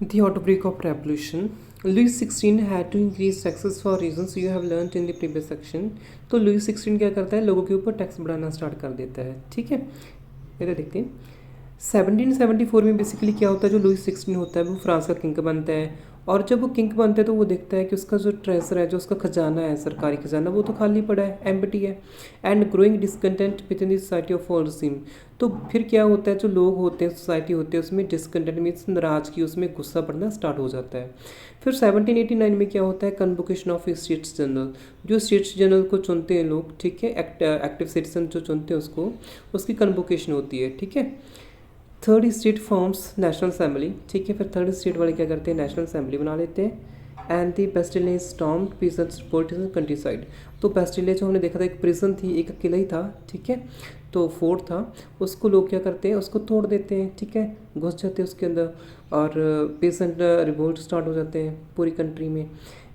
The outbreak of revolution. Louis XVI had to increase taxes for reasons you have learned in the previous section. तो Louis 16 क्या करता है, लोगों के ऊपर टैक्स बढ़ाना स्टार्ट कर देता है। ठीक है, इधर देखते हैं 1774 में बेसिकली क्या होता है, जो लुई 16 होता है वो फ्रांस का किंग बनता है। और जब वो किंग बनता है तो वो देखता है कि उसका जो ट्रेजर है, जो उसका खजाना है, सरकारी खजाना, वो तो खाली पड़ा है, एम्प्टी है। And growing discontent within the society of old regime. तो फिर क्या होता है, जो लोग होते हैं, सोसाइटी होते हैं, उसमें डिसकंटेंट मीन्स नाराज़गी, उसमें गुस्सा बढ़ना स्टार्ट हो जाता है। फिर 1789 में क्या होता है, कन्वोकेशन ऑफ स्टेट्स जनरल। जो स्टेट्स जनरल को चुनते हैं लोग, ठीक है, एक्टिव सिटीजन जो चुनते हैं उसको, उसकी कन्वोकेशन होती है। ठीक है, third state forms national assembly. ठीक है, फिर थर्ड स्टेट वाले क्या करते हैं, नेशनल असेंबली बना लेते हैं। And the Bastille stormed peasants political country side. तो बेस्टिले जो हमने देखा था, एक प्रिजन थी, एक किला ही था। ठीक है, तो फोर्ट था, उसको लोग क्या करते हैं, उसको तोड़ देते हैं। ठीक है, घुस जाते हैं उसके अंदर और पीसेंट रिवोल्ट स्टार्ट हो जाते हैं पूरी कंट्री में।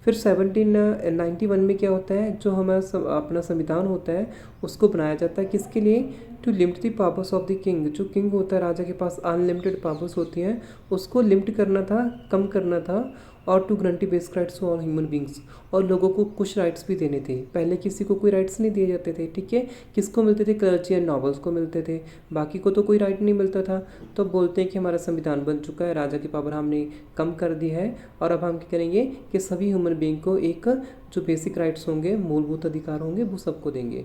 फिर 1791 में क्या होता है, जो हमारा अपना संविधान होता है उसको बनाया जाता है, किसके लिए, to limit the powers of the king. जो किंग होता है, राजा के पास अनलिमिटेड पावर्स होती हैं, उसको लिमिट करना था, कम करना था। और to guarantee basic rights to all human beings. और लोगों को कुछ राइट्स भी देने थे, पहले किसी को कोई राइट्स नहीं दिए जाते थे। ठीक है, किसको मिलते थे, क्लर्जी एंड नॉबल्स को मिलते थे, बाकी को तो कोई राइट नहीं मिलता था। तो बोलते हैं कि हमारा संविधान बन चुका है, राजा की पावर हमने कम कर दी है, और अब हम क्या करेंगे कि सभी ह्यूमन बींग को एक जो बेसिक राइट्स होंगे, मूलभूत अधिकार होंगे, वो सबको देंगे।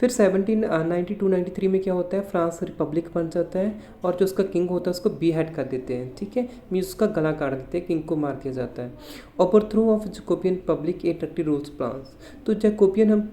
फिर 1792-93 में क्या होता है, फ्रांस रिपब्लिक बन जाता है, और जो उसका किंग होता है उसको बी हेड कर देते हैं। ठीक है, मीन्स उसका गला काट देते हैं, किंग को मार दिया जाता है। Overthrow of Jacobin public a ट्रक्टी रूल्स फ्रांस। तो जैकोबियन हम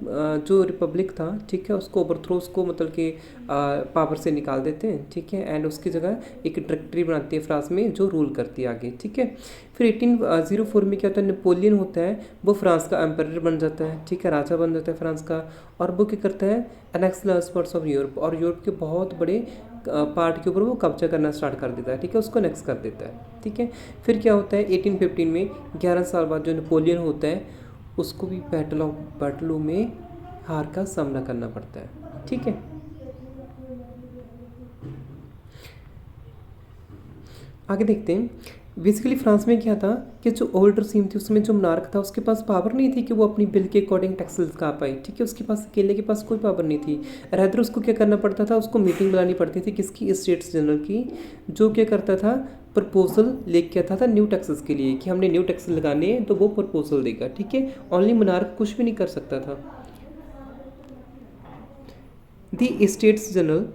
जो रिपब्लिक था, ठीक है, उसको ओवरथ्रो, उसको मतलब कि पावर से निकाल देते हैं। ठीक है, एंड उसकी जगह एक ट्रक्ट्री बनाती है फ्रांस में, जो रूल करती है आगे। ठीक है, फिर 1804 में क्या होता है, नेपोलियन होता है, वो फ्रांस का एम्परर बन जाता है। ठीक है, राजा बन जाता है फ्रांस का। और वो क्या करता है, annex large parts of Europe, और यूरोप के बहुत बड़े पार्ट के ऊपर वो कब्जा करना स्टार्ट कर देता है। ठीक है, उसको नेक्स कर देता है। ठीक है, फिर क्या होता है, 1815 में 11 साल बाद जो नेपोलियन होता है, उसको भी बैटलों में हार का सामना करना पड़ता है। ठीक है, आगे देखते हैं। बेसिकली फ्रांस में क्या था कि जो ओल्ड रसीम थी, उसमें जो मनार्क था, उसके पास पावर नहीं थी कि वो अपनी बिल के अकॉर्डिंग टैक्सेस लगा पाए। ठीक है, उसके पास अकेले के पास कोई पावर नहीं थी। रैदर उसको क्या करना पड़ता था, उसको मीटिंग बुलानी पड़ती थी, किसकी, स्टेट्स जनरल की, जो क्या करता था, प्रपोजल लेके आता था न्यू टैक्सेस के लिए, कि हमने न्यू टैक्सेस लगाने हैं, तो वो प्रपोजल देगा। ठीक है, ओनली मनार्क कुछ भी नहीं कर सकता था। The states general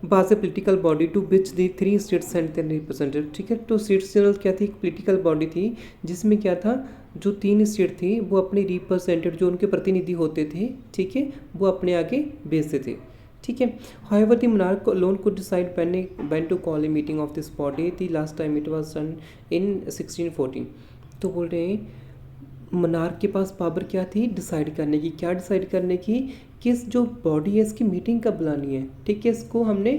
was a political body to which the 3 states sent their representative. ठीक है, तो स्टेट्स जनरल क्या थी, एक पोलिटिकल बॉडी थी, जिसमें क्या था, जो 3 स्टेट थी वो अपने रिप्रेजेंटेटिव, जो उनके प्रतिनिधि होते थे, ठीक है, वो अपने आगे भेजते थे। ठीक है, however the monarch alone could decide when to call a meeting of this body. The last time it was done in 1614। तो बोल रहे हैं मनार्क के पास पावर क्या थी, डिसाइड करने की। क्या डिसाइड करने की, किस जो बॉडी है इसकी मीटिंग कब बुलानी है। ठीक है, इसको हमने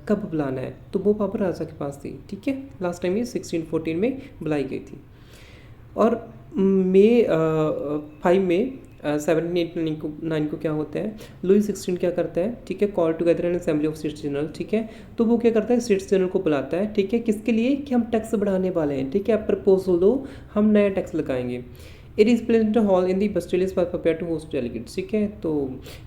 कब बुलाना है, तो वो पावर राजा के पास थी। ठीक है, लास्ट टाइम ये 1614 में बुलाई गई थी। और मई 5 में 1789 को क्या होता है, लुई 16 क्या करता है, ठीक है, call together N assembly of states general. ठीक है, तो वो क्या करता है, स्टेट्स जनरल को बुलाता है। ठीक है, किसके लिए, कि हम टैक्स बढ़ाने वाले हैं। ठीक है, आप प्रपोजल दो, हम नया टैक्स लगाएंगे। It is pleasant hall in the Bastilles for prepare to host delegates. ठीक है, तो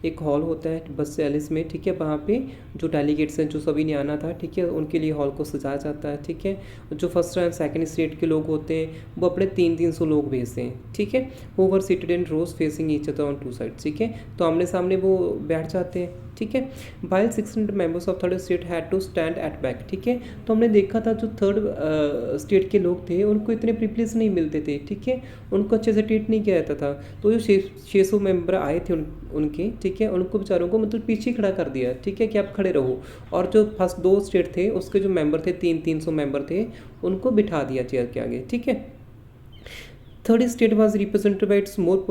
एक हॉल होता है बस्टिलिस में। ठीक है, वहाँ पे जो डेलीगेट्स हैं, जो सभी ने आना था, ठीक है, उनके लिए हॉल को सजाया जाता है। ठीक है, जो फर्स्ट एंड सेकंड स्टेट के लोग होते हैं, वो अपने 300 लोग भेजते हैं। ठीक है, वो were seated in rows facing each other on 2 sides. ठीक है, तो आमने सामने वो बैठ जाते हैं। ठीक है, while 600 members of third state had to stand at back. ठीक है, तो हमने देखा था जो थर्ड स्टेट के लोग थे, उनको इतने प्रिविलेज नहीं मिलते थे। ठीक है, उनको अच्छे से ट्रीट नहीं किया जाता था। तो जो 600 मेंबर आए थे उनके, ठीक है, उनको बेचारों को मतलब पीछे खड़ा कर दिया। ठीक है, कि आप खड़े रहो। और जो फर्स्ट 2 स्टेट थे, उसके जो मेंबर थे, 300 मेंबर थे, उनको बिठा दिया चेयर के आगे। ठीक है, third state was represented by it's more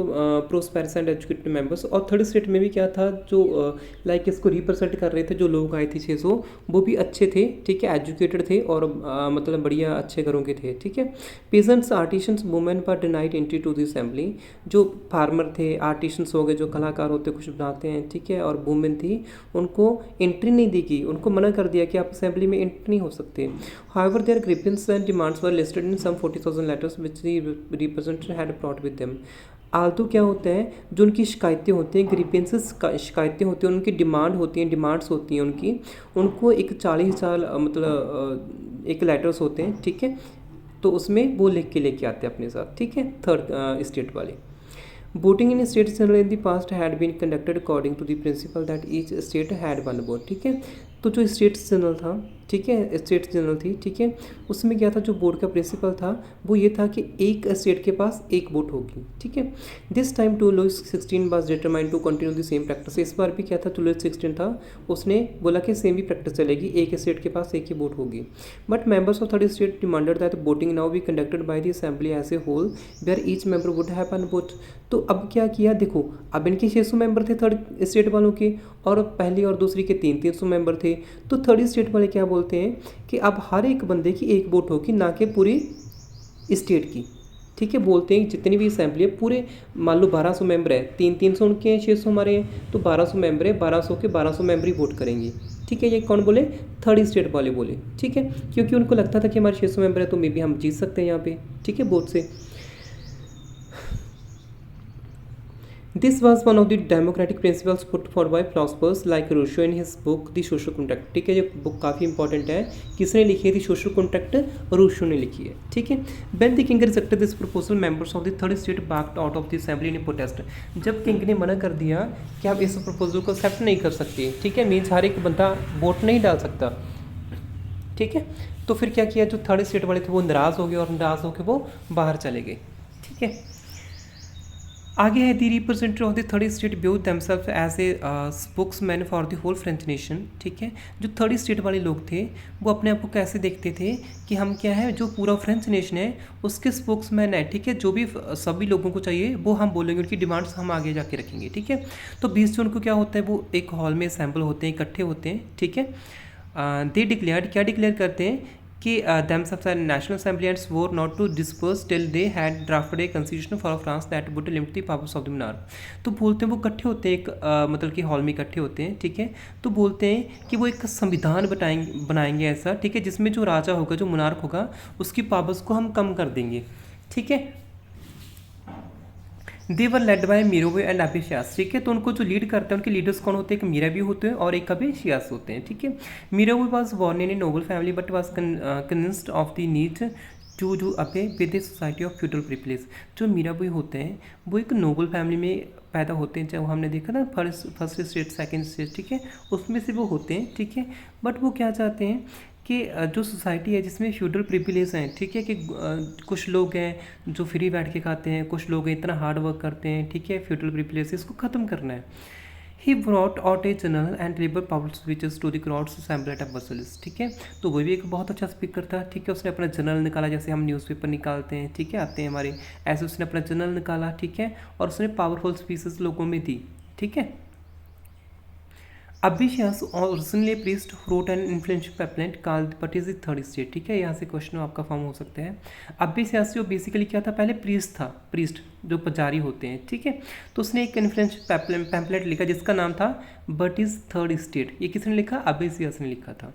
prosperous and educated members. और थर्ड स्टेट में भी क्या था, जो लाइक इसको रिप्रेजेंट कर रहे थे, जो लोग आए थे 600, वो भी अच्छे थे, ठीक है, एजुकेटेड थे और मतलब बढ़िया अच्छे घरों के थे, ठीक है। पेजेंट्स, आर्टिशंस, वुमेन पर denied entry to the assembly. जो फार्मर थे, आर्टिशंस हो गए, जो कलाकार होते कुछ बनाते हैं, ठीक है, और वुमेन थी, उनको एंट्री नहीं दी गई, उनको मना कर दिया कि आप असेंबली में एंट्री नहीं हो सकते। However their grievances and demands were listed in some 40,000 letters which the representative had brought with them. आल्तो क्या होता है, जो उनकी शिकायतें होती हैं, ग्रीवेंसेस शिकायतें होती हैं, उनकी डिमांड होती हैं, डिमांड्स होती हैं उनकी, उनको एक 40,000 मतलब एक लेटर्स होते हैं, ठीक है, तो उसमें वो लिख के लेके आते हैं अपने साथ, ठीक है। थर्ड स्टेट वाले, voting in state general in the past had been conducted according to the principle that each state had one vote, ठीक है। तो जो स्टेट जनरल था, ठीक है, स्टेट जनरल थी, ठीक है, उसमें क्या था, जो बोर्ड का प्रिंसिपल था वो ये था कि एक स्टेट के पास एक वोट होगी, ठीक है। This time too Louis 16 was determined to continue the same practice. इस बार भी क्या था, जो लुईस 16 था उसने बोला कि सेम ही प्रैक्टिस चलेगी, एक स्टेट के पास एक ही वोट होगी। But members of third state demanded that voting now be conducted by the assembly as a whole where each member would have one vote. तो अब क्या किया, देखो, अब इनके 600 मेंबर थे थर्ड स्टेट वालों के, और पहली और दूसरी के 300 मेंबर थे। तो थर्ड स्टेट वाले क्या बोलते हैं कि अब हर एक बंदे की एक वोट होगी, ना कि पूरी स्टेट की, ठीक है। बोलते हैं जितनी भी असेंबली है, पूरे मान लो 1200 मेंबर है, 300 उनके हैं, 600 हमारे हैं, तो 1200 मेंबर है, 1200 के 1200 मेंबर ही वोट करेंगे, ठीक है। ये कौन बोले, थर्ड स्टेट वाले बोले, ठीक है, क्योंकि उनको लगता था कि हमारे 600 मेंबर है तो मे बी हम जीत सकते हैं यहाँ पे, ठीक है, वोट से। This was one of the democratic principles put forward by philosophers like Rousseau in his book the social contract, ठीक है। ये बुक काफ़ी इंपॉर्टेंट है, किसने लिखी है, द सोशल कॉन्ट्रैक्ट, रूसो ने लिखी है, ठीक है। When the king rejected this proposal members of the third state backed out of the assembly in protest. जब किंग ने मना कर दिया कि आप इस प्रपोजल को एक्सेप्ट नहीं कर सकते, ठीक है, मीन्स हर एक बंदा वोट नहीं डाल सकता, ठीक है, तो फिर क्या किया, जो थर्ड स्टेट वाले थे वो नाराज़ हो गए, और नाराज़ होकर वो बाहर चले गए, ठीक है। आगे है the representative of the third estate view themselves as a spokesman for the whole French nation, ठीक है। जो थर्ड स्टेट वाले लोग थे वो अपने आप को कैसे देखते थे कि हम क्या है, जो पूरा फ्रेंच नेशन है उसके स्पोक्समैन है, ठीक है, जो भी सभी लोगों को चाहिए वो हम बोलेंगे, उनकी डिमांड्स हम आगे जाके रखेंगे, ठीक है। तो 20 जून को क्या होता है, वो एक हॉल में असेंबल होते हैं, इकट्ठे होते हैं, ठीक है। दे डिक्लेयर्ड, क्या डिक्लेयर करते हैं कि themselves are national assembly and swore not to disperse till they had drafted a constitution for France that would limit the powers of the monarch। तो बोलते हैं वो इकट्ठे होते हैं, एक मतलब कि हॉल में इकट्ठे होते हैं, ठीक है। तो बोलते हैं कि वो एक संविधान बनाएंगे ऐसा, ठीक है, जिसमें जो राजा होगा, जो मुनार्क होगा, उसकी पावर्स को हम कम कर देंगे, ठीक है। दे वर लेड बाय मीराबे एंड अबिशियास, ठीक है। तो उनको जो लीड करते हैं, उनके लीडर्स कौन होते हैं, एक मीराबे होते हैं और एक अबिशियास होते हैं, ठीक है। Mirabeau was born in a noble family but was convinced of the need to do away with the society of feudal privilege. जो मीराबे होते हैं वो एक नोबल फैमिली में पैदा होते हैं, चाहे वो हमने देखा ना फर्स्ट स्टेट सेकंड स्टेट, ठीक है, उसमें से वो होते हैं, ठीक है। बट वो क्या चाहते हैं कि जो सोसाइटी है जिसमें फ्यूडल प्रिविलेज हैं, ठीक है, कि कुछ लोग हैं जो फ्री बैठ के खाते हैं, कुछ लोग हैं इतना हार्ड वर्क करते हैं, ठीक है, फ्यूडल प्रिविलेज इसको ख़त्म करना है। He brought out a journal and deliver power speeches to the crowds assembled at Versailles, ठीक है। तो वो भी एक बहुत अच्छा स्पीकर था, ठीक है। उसने अपना जनरल निकाला, जैसे हम न्यूज़पेपर निकालते हैं, ठीक है, आते हैं हमारे, ऐसे उसने अपना जनरल निकाला, ठीक है, और उसने पावरफुल स्पीचेस लोगों में दी, ठीक है। Abbe Sieyes originally priest wrote and influential pamphlet called but is the third estate, ठीक है। यहाँ से क्वेश्चन आपका फॉर्म हो सकता है। अबिशियास जो बेसिकली क्या था, पहले प्रीस्ट था, प्रीस्ट जो पुजारी होते हैं, ठीक है। तो उसने एक इन्फ्लुएंशियल पैम्पलेट लिखा जिसका नाम था बट इज थर्ड स्टेट। ये किसने लिखा, अबिशियास ने लिखा था।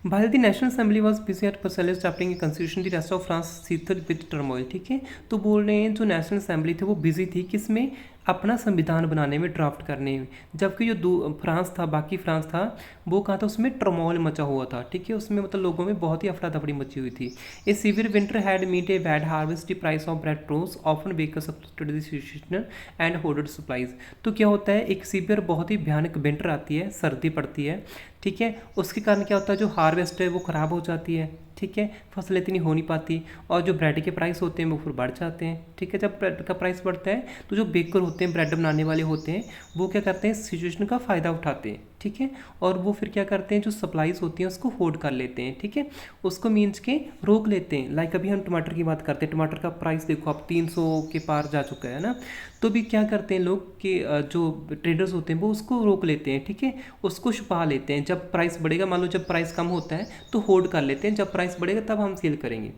While the National Assembly was busy at Versailles drafting a constitution, the rest of France seethed with turmoil, ठीक है। तो बोल रहे हैं जो नेशनल असेंबली थी वो बिजी थी किसमें, अपना संविधान बनाने में, ड्राफ्ट करने में, जबकि जो फ्रांस था, बाकी फ्रांस था, वो कहा था उसमें टर्मोइल मचा हुआ था, ठीक है, उसमें मतलब लोगों में बहुत ही अफरा तफरी मची हुई थी। A severe winter had meet a bad harvest, the price of bread rose often bakers up to the situation and hoarded supplies. तो क्या होता है, एक सीवियर बहुत ही भयानक विंटर आती है, सर्दी पड़ती है, ठीक है, उसके कारण क्या होता है, जो हार्वेस्ट है वो ख़राब हो जाती है, ठीक है, फसल इतनी हो नहीं पाती, और जो ब्रेड के प्राइस होते हैं वो फिर बढ़ जाते हैं, ठीक है। जब ब्रेड का प्राइस बढ़ता है तो जो बेकर होते होते हैं, ब्रेड बनाने वाले होते हैं, वो क्या करते हैं, सिचुएशन का फ़ायदा उठाते हैं, ठीक है, और वो फिर क्या करते हैं, जो सप्लाईज होती हैं उसको होल्ड कर लेते हैं, ठीक है, उसको मीन्स के रोक लेते हैं। लाइक अभी हम टमाटर की बात करते हैं, टमाटर का प्राइस देखो अब 300 के पार जा चुका है ना, तो भी क्या करते हैं लोग कि जो ट्रेडर्स होते हैं वो उसको रोक लेते हैं, ठीक है, उसको छुपा लेते हैं। जब प्राइस बढ़ेगा, मान लो जब प्राइस कम होता है तो होल्ड कर लेते हैं, जब प्राइस बढ़ेगा तब हम सेल करेंगे,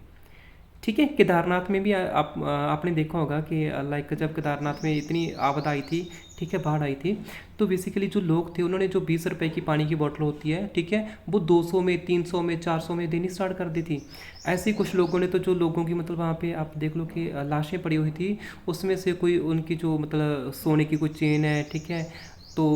ठीक है। केदारनाथ में भी आपने देखा होगा कि लाइक जब केदारनाथ में इतनी आपदा आई थी, ठीक है, बाढ़ आई थी, तो बेसिकली जो लोग थे उन्होंने जो 20 रुपए की पानी की बोतल होती है, ठीक है, वो 200 में, 300 में, 400 में देनी स्टार्ट कर दी थी। ऐसे ही कुछ लोगों ने, तो जो लोगों की मतलब वहाँ पे आप देख लो कि लाशें पड़ी हुई थी, उसमें से कोई उनकी जो मतलब सोने की कोई चेन है, ठीक है, तो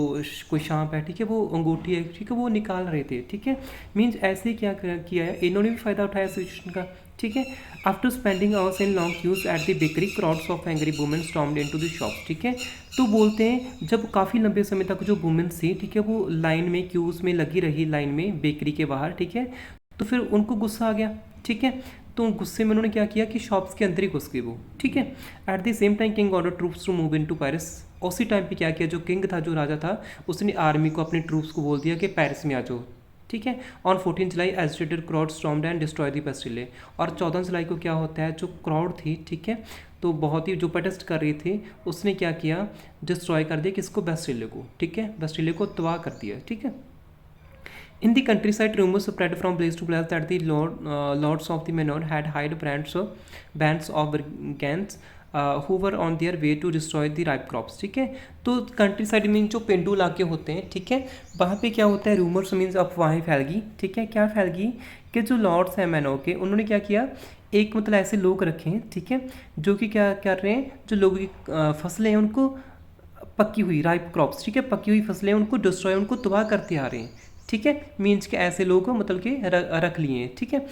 कोई सांप है, ठीक है, वो अंगूठी है, ठीक है, वो निकाल रहे थे, ठीक है। मीन्स ऐसे ही क्या किया है, इन्होंने भी फ़ायदा उठाया सिचुएशन का, ठीक है। After spending hours in long queues at the bakery, crowds of angry women stormed into the shops, ठीक है। तो बोलते हैं जब काफ़ी लंबे समय तक जो वुमेन्स थी, ठीक है, वो लाइन में, क्यूज़ में लगी रही, लाइन में बेकरी के बाहर, ठीक है, तो फिर उनको गुस्सा आ गया, ठीक है, तो गुस्से में उन्होंने क्या किया कि शॉप्स के अंदर ही घुस गए वो, ठीक है। At the same time king order troops to move in to Paris, उसी टाइम पे क्या किया, जो किंग था, जो राजा था, उसने आर्मी को, अपने ट्रूप्स को बोल दिया कि पेरिस में आ जाओ, ठीक है। On 14 July agitated crowd stormed and destroy the Bastille, और 14 जुलाई को क्या होता है, जो क्राउड थी, ठीक है, तो बहुत ही जो प्रोटेस्ट कर रही थी, उसने क्या किया, डिस्ट्रॉय कर दिया किसको, बेस्टिले को, ठीक है, बेस्टिले को तबाह कर दिया, ठीक है। In the countryside, rumors spread from place to place that the lords of the manor had hired bands of brigands who were on their way to destroy the ripe crops, ठीक है। तो कंट्री साइड मीन जो पेंडू इलाके होते हैं, ठीक है, वहाँ पे क्या होता है, रूमर्स मीन्स अफवाहें फैल गई, ठीक है, क्या फैल गई कि जो लॉर्ड्स हैं मैनोर के, उन्होंने क्या किया, एक मतलब ऐसे लोग रखे हैं, ठीक है, जो कि क्या कर रहे हैं, जो लोगों की फसलें हैं उनको, पकी हुई राइप क्रॉप्स, ठीक है, पकी हुई फसलें उनको डिस्ट्रॉय, उनको तबाह करते आ रहे हैं, ठीक है। मीन्स के ऐसे लोग मतलब कि रख लिए हैं, ठीक है।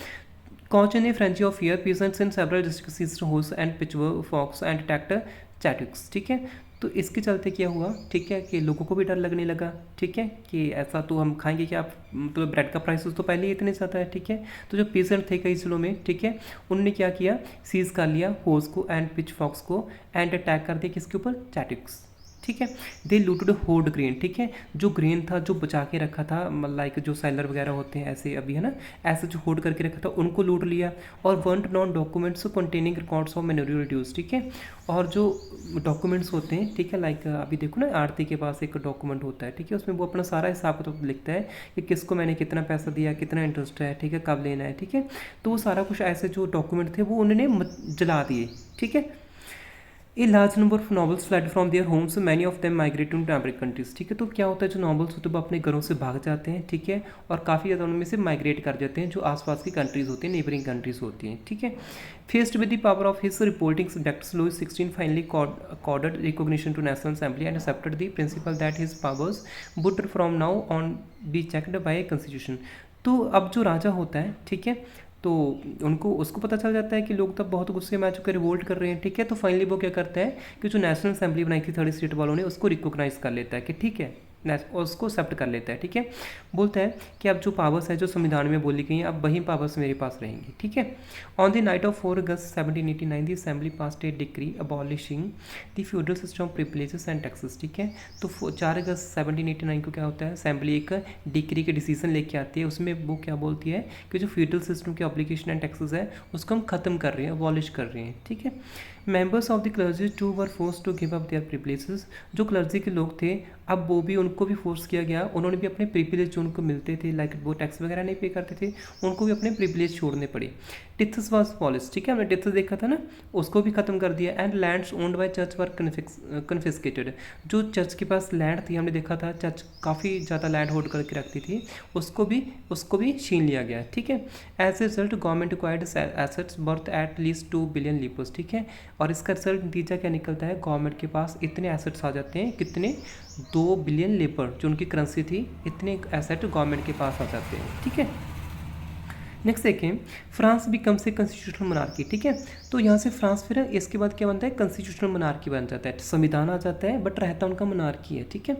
Caught in frenzy of fear peasants in several district hoes and pitchforks and attacked chateaux, ठीक है। तो इसके चलते क्या हुआ, ठीक है, कि लोगों को भी डर लगने लगा, ठीक है, कि ऐसा तो हम खाएंगे क्या, मतलब ब्रेड का प्राइस तो पहले ही इतने ज़्यादा है, ठीक है। तो जो पीसेंट थे कई जिलों में, ठीक है, उन्होंने क्या किया, सीज कर लिया होर्स को एंड पिच फॉक्स को, एंड अटैक कर दिया किसके ऊपर, चैटिक्स, ठीक है। दे लूटेड होल्ड ग्रेन, ठीक है, जो ग्रेन था, जो बचा के रखा था, लाइक जो सेलर वगैरह होते हैं ऐसे अभी, है ना, ऐसे जो होल्ड करके रखा था उनको लूट लिया। और burnt down documents containing records of manorial dues, ठीक है, और जो डॉक्यूमेंट्स होते हैं, ठीक है, लाइक अभी देखो ना, आरती के पास एक डॉक्यूमेंट होता है, ठीक है, उसमें वो अपना सारा हिसाब तो लिखता है कि किसको मैंने कितना पैसा दिया, कितना इंटरेस्ट है, ठीक है, कब लेना है, ठीक है। तो वो सारा कुछ ऐसे जो डॉक्यूमेंट थे वो उन्होंने जला दिए, ठीक है। A large number of nobles fled from their homes, many of them migrate to temperate countries, ठीक है। तो क्या होता है, जो नॉवल्स होते हैं वो अपने घरों से भाग जाते हैं, ठीक है, और काफ़ी ज़्यादा उनमें से माइग्रेट कर जाते हैं जो आसपास की कंट्रीज़ होती हैं, नेबरिंग कंट्रीज़ होती हैं, ठीक है। Faced with the power of his reporting subjects, Louis 16 finally accorded recognition to National Assembly and accepted the principle that his powers would from now on be checked by constitution। तो अब जो राजा होता है, ठीक है, तो उनको उसको पता चल जाता है कि लोग तब बहुत गुस्से में आ चुके, रिवोल्ट कर रहे हैं, ठीक है। तो फाइनली वो क्या करता है कि जो नेशनल असेंबली बनाई थी 30 स्टेट वालों ने, उसको रिकॉग्नाइज कर लेता है कि ठीक है, उसको एक्सेप्ट कर लेता है, ठीक है। बोलता है कि अब जो पावर्स है जो संविधान में बोली गई हैं, अब वही पावर्स मेरे पास रहेंगी, ठीक है। On the night of 4 August 1789 the assembly passed A decree abolishing the feudal system of privileges and taxes, ठीक है। तो 4 अगस्त 1789 को क्या होता है, असेंबली एक डिक्री के डिसीजन लेके आती है, उसमें वो क्या बोलती है कि जो फ्यूडल सिस्टम के ऑब्लिगेशन एंड टैक्सेस है उसको हम खत्म कर रहे हैं, अबॉलिश कर रहे हैं, ठीक है। Members of the clergy too were force to give up their privileges, जो क्लर्जी के लोग थे अब वो भी, उनको भी फोर्स किया गया, उन्होंने भी अपने प्रिविलेज जो उनको मिलते थे, लाइक वो टैक्स वगैरह नहीं पे करते थे, उनको भी अपने प्रिविलेज छोड़ने पड़े। टिथस वाज पॉलिश, ठीक है, हमने टिथस देखा था ना, उसको भी खत्म कर दिया। And lands owned by church were confiscated, जो चर्च के पास लैंड थी, हमने देखा था चर्च काफ़ी ज़्यादा लैंड होल्ड करके रखती थी, उसको भी छीन लिया गया, ठीक है। As a result government acquired assets worth at least 2 billion livres, ठीक है। और इसका रिजल्ट नतीजा क्या निकलता है, गवर्नमेंट के पास इतने एसेट्स आ जाते हैं, कितने, 2 बिलियन लेपर, जो उनकी करेंसी थी, इतने एसेट गवर्नमेंट के पास आ जाते हैं, ठीक है। नेक्स्ट देखें, फ्रांस बिकम से कॉन्स्टिट्यूशनल मोनार्की, ठीक है। तो यहाँ से फ्रांस फिर इसके बाद क्या बनता है, कॉन्स्टिट्यूशनल मोनार्की बन जाता है, संविधान आ जाता है बट रहता उनका मोनार्की है, ठीक है।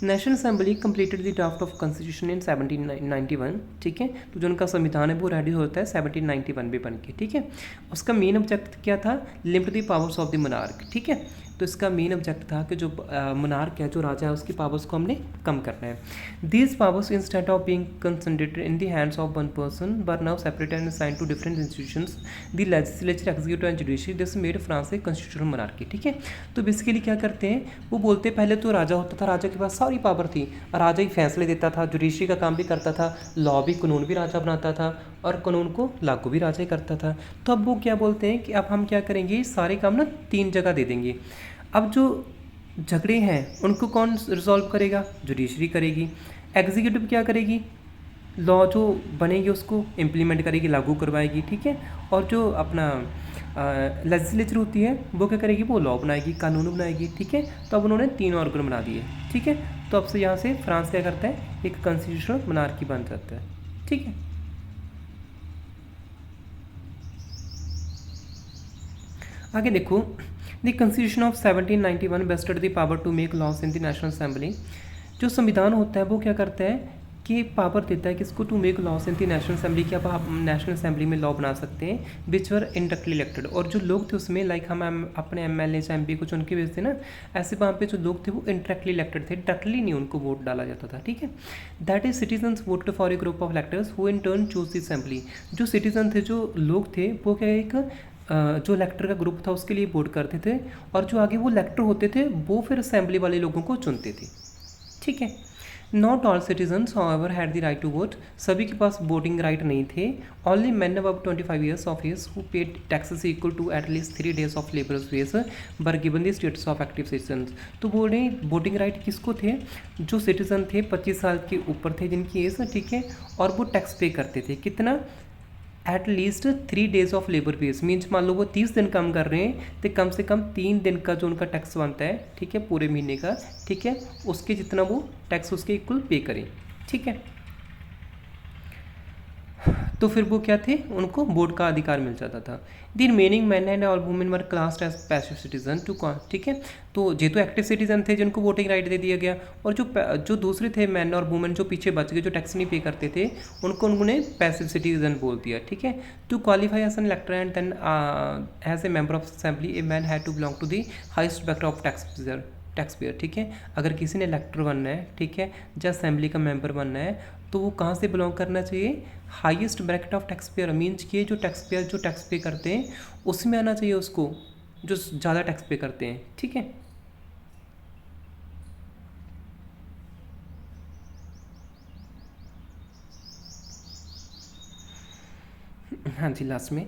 National assembly completed the draft of constitution in 1791, ठीक है। तो जो उनका संविधान है वो रेडी होता है 1791 में बन के, ठीक है। उसका मेन ऑब्जेक्ट क्या था, limit the powers of the monarch, ठीक है। तो इसका मेन ऑब्जेक्ट था कि जो मोनार्क है, जो राजा है, उसकी पावर्स को हमने कम करना है। These powers instead of being concentrated in the hands of one person were now separated and assigned to different institutions, the legislature, executive and judiciary. This made France a constitutional monarchy. ठीक है, तो basically क्या करते हैं, वो बोलते पहले तो राजा होता था, राजा के पास सारी पावर थी, राजा ही फैसले देता था, जुडिशरी का काम भी करता था, लॉ भी, कानून भी राजा बनाता था, और कानून को लागू भी राजा ही करता था। तो अब वो क्या बोलते हैं कि अब हम क्या करेंगे, सारे काम ना 3 जगह दे देंगे। अब जो झगड़े हैं उनको कौन रिजॉल्व करेगा, जुडिशरी करेगी। एग्जीक्यूटिव क्या करेगी, लॉ जो बनेगी उसको इम्प्लीमेंट करेगी, लागू करवाएगी। ठीक है, और जो अपना लेजिस्लेचर होती है वो क्या करेगी, वो लॉ बनाएगी, कानून बनाएगी। ठीक है, तो अब उन्होंने 3 ऑर्गन बना दिए। ठीक है, तो अब से यहाँ से फ्रांस क्या करता है, एक कॉन्स्टिट्यूशनल मोनार्की बन जाता है। ठीक है, आगे देखो, the constitution of 1791 vested the power to make laws in the national assembly. जो संविधान होता है वो क्या करता है कि पावर देता है किसको, to make laws in the national assembly, कि अब आप नेशनल असेंबली में लॉ बना सकते हैं, विच वर इंडायरेक्टली इलेक्टेड। और जो लोग थे उसमें, लाइक हम अपने MLA या MP को चुन के भेजते ना, ऐसे वहाँ पे जो लोग थे वो इंडायरेक्टली इलेक्टेड थे, डायरेक्टली नहीं उनको वोट डाला जाता था। ठीक है, that is citizens voted for a group of electors who in turn choose the assembly. जो सिटीजन थे, जो लोग थे, वो क्या एक जो इलेक्टर का ग्रुप था उसके लिए वोट करते थे, और जो आगे वो इलेक्टर होते थे वो फिर असेंबली वाले लोगों को चुनते थे। ठीक है, not all citizens however had the right to vote. सभी के पास वोटिंग राइट नहीं थे। Only man above 25 years of age who paid taxes equal to at least 3 days of labour's wage were given the status of active citizens. तो बोल रहे हैं voting right किसको थे, जो सिटीजन थे 25 साल के ऊपर थे जिनकी एज। ठीक है, और वो टैक्स पे करते थे, कितना, eight least 3 days of labour base, means मान लो वो 30 दिन काम कर रहे हैं तो कम से कम 3 दिन का जो उनका टैक्स बनता है, ठीक है, पूरे महीने का, ठीक है, उसके जितना वो टैक्स उसके इक्वल पे करें। ठीक है, तो फिर वो क्या थे, उनको वोट का अधिकार मिल जाता था। The remaining man and all women were classed as passive citizen too. ठीक है, तो ये तो एक्टिव सिटीजन थे जिनको वोटिंग राइट दे दिया गया, और जो दूसरे थे मैन और वुमेन जो पीछे बच गए, जो टैक्स नहीं पे करते थे, उनको उन्होंने पैसिव सिटीजन बोल दिया। ठीक है, to qualify as an elector and then as a member of assembly a man had to belong to the highest bracket of taxpayer. ठीक है, अगर किसी ने इलेक्टर बनना है, ठीक है, या असेंबली का मेंबर बनना है, तो वो कहाँ से बिलोंग करना चाहिए, highest bracket of tax payer, means कि जो टैक्स पेयर जो टैक्स पे करते हैं उसमें आना चाहिए उसको, जो ज़्यादा टैक्स पे करते हैं। ठीक है, हाँ जी, लास्ट में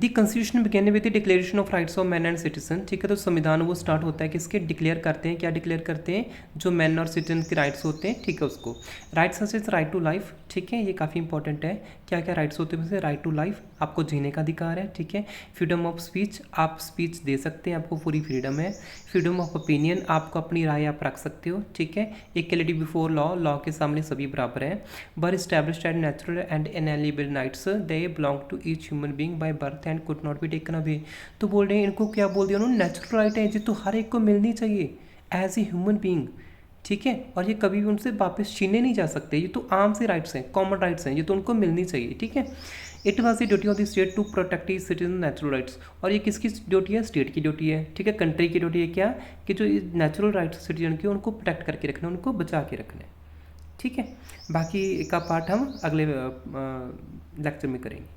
the constitution began with the declaration of rights of man and citizen. ठीक है, तो संविधान वो स्टार्ट होता है किसके, डिक्लेयर करते हैं, क्या डिक्लेयर करते हैं, जो मैन और सिटीजन के राइट्स होते हैं। ठीक है, उसको rights such as right to life. ठीक है, ये काफ़ी इंपॉर्टेंट है, क्या क्या राइट्स होते हैं वैसे, राइट टू लाइफ, आपको जीने का अधिकार है। ठीक है, फ्रीडम ऑफ स्पीच, आप स्पीच दे सकते हैं, आपको पूरी फ्रीडम है। फ्रीडम ऑफ ओपिनियन, आपको अपनी राय आप रख सकते हो। ठीक है, इक्वलिटी बिफोर लॉ, लॉ के सामने सभी बराबर हैं। Were established and natural and inalienable rights, they belong to each human being by birth and could not be taken away. तो बोल रहे हैं इनको क्या बोल दिया उन्होंने, नेचुरल राइट है, ये तो हर एक को मिलनी चाहिए एज ए ह्यूमन बीइंग। ठीक है, और ये कभी भी उनसे वापस छीने नहीं जा सकते, ये तो आम से राइट्स हैं, कॉमन राइट्स हैं, ये तो उनको मिलनी चाहिए। ठीक है, it was the duty of the state to protect the citizen natural rights. और ये किसकी ड्यूटी है, स्टेट की ड्यूटी है। ठीक है, कंट्री की ड्यूटी है क्या, कि जो नेचुरल राइट्स सिटीजन के उनको प्रोटेक्ट करके रखना, उनको बचा के रखना है। ठीक है, बाकी का पार्ट हम अगले लेक्चर में करेंगे।